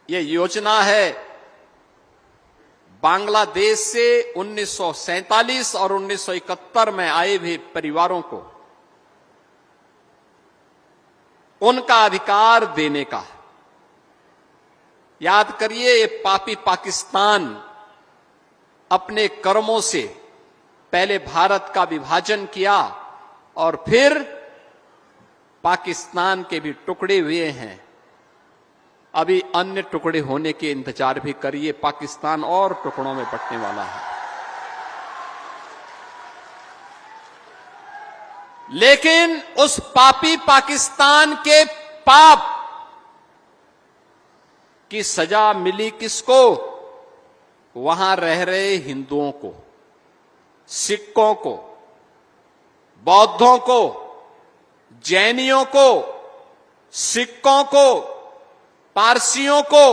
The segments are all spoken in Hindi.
ये योजना है बांग्लादेश से 1947 और 1971 में आए हुए परिवारों को उनका अधिकार देने का। याद करिए, ये पापी पाकिस्तान अपने कर्मों से पहले भारत का विभाजन किया और फिर पाकिस्तान के भी टुकड़े हुए हैं। अभी अन्य टुकड़े होने के इंतजार भी करिए, पाकिस्तान और टुकड़ों में बंटने वाला है। लेकिन उस पापी पाकिस्तान के पाप की सजा मिली किसको? वहां रह रहे हिंदुओं को, सिखों को, बौद्धों को, जैनियों को, सिखों को, पारसियों को,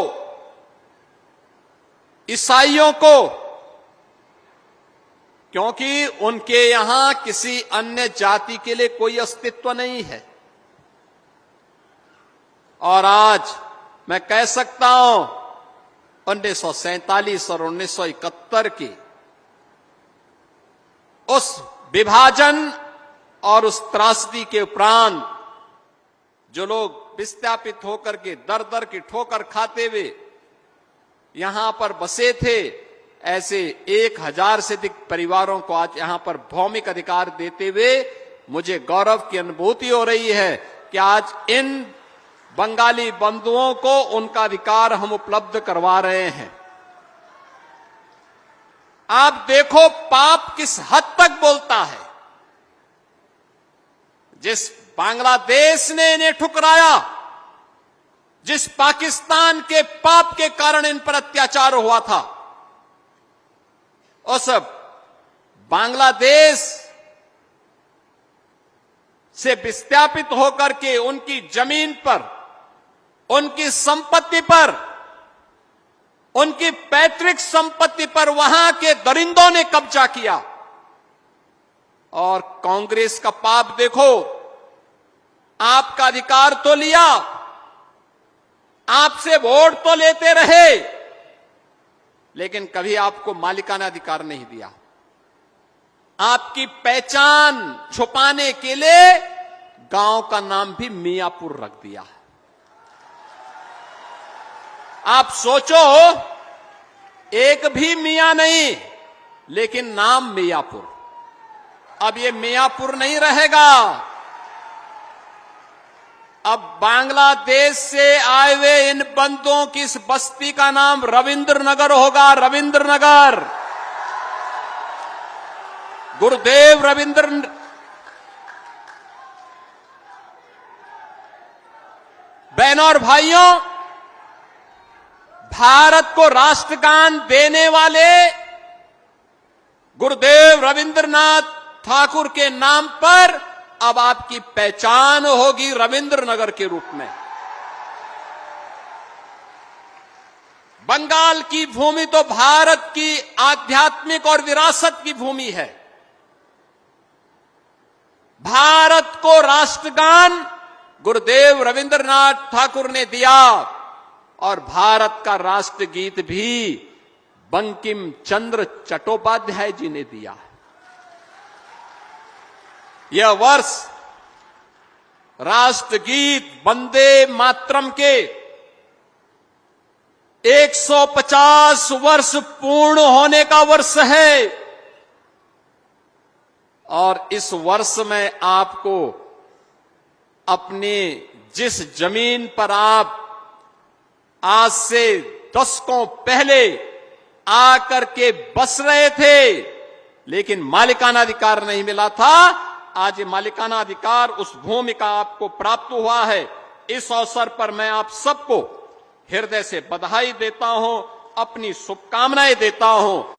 ईसाइयों को, क्योंकि उनके यहां किसी अन्य जाति के लिए कोई अस्तित्व नहीं है। और आज मैं कह सकता हूं 1947 और 1971 की उस विभाजन और उस त्रासदी के उपरांत जो लोग विस्थापित होकर के दर दर की ठोकर खाते हुए यहां पर बसे थे, ऐसे 1000 से अधिक परिवारों को आज यहां पर भौमिक अधिकार देते हुए मुझे गौरव की अनुभूति हो रही है कि आज इन बंगाली बंधुओं को उनका अधिकार हम उपलब्ध करवा रहे हैं। आप देखो पाप किस हद तक बोलता है। जिस बांग्लादेश ने इन्हें ठुकराया, जिस पाकिस्तान के पाप के कारण इन पर अत्याचार हुआ था, उस बांग्लादेश से विस्थापित होकर के उनकी जमीन पर, उनकी संपत्ति पर, उनकी पैतृक संपत्ति पर वहां के दरिंदों ने कब्जा किया। और कांग्रेस का पाप देखो, आपका अधिकार तो लिया, आपसे वोट तो लेते रहे, लेकिन कभी आपको मालिकाना अधिकार नहीं दिया। आपकी पहचान छुपाने के लिए गांव का नाम भी मियापुर रख दिया। आप सोचो, एक भी मियां नहीं, लेकिन नाम मियापुर। अब ये मियापुर नहीं रहेगा, अब बांग्लादेश से आए हुए इन बंदों की इस बस्ती का नाम रविंद्र नगर होगा। रविंद्र नगर, गुरुदेव रविंद्र। बहनों और भाइयों, भारत को राष्ट्रगान देने वाले गुरुदेव रविंद्रनाथ ठाकुर के नाम पर अब आपकी पहचान होगी रविंद्र नगर के रूप में। बंगाल की भूमि तो भारत की आध्यात्मिक और विरासत की भूमि है। भारत को राष्ट्रगान गुरुदेव रविंद्रनाथ ठाकुर ने दिया और भारत का राष्ट्रगीत भी बंकिम चंद्र चट्टोपाध्याय जी ने दिया। यह वर्ष राष्ट्रगीत वंदे मातरम के 150 वर्ष पूर्ण होने का वर्ष है। और इस वर्ष में आपको अपने जिस जमीन पर आप आज से दशकों पहले आकर के बस रहे थे, लेकिन मालिकाना अधिकार नहीं मिला था, आज ये मालिकाना अधिकार उस भूमि का आपको प्राप्त हुआ है। इस अवसर पर मैं आप सबको हृदय से बधाई देता हूं, अपनी शुभकामनाएं देता हूं।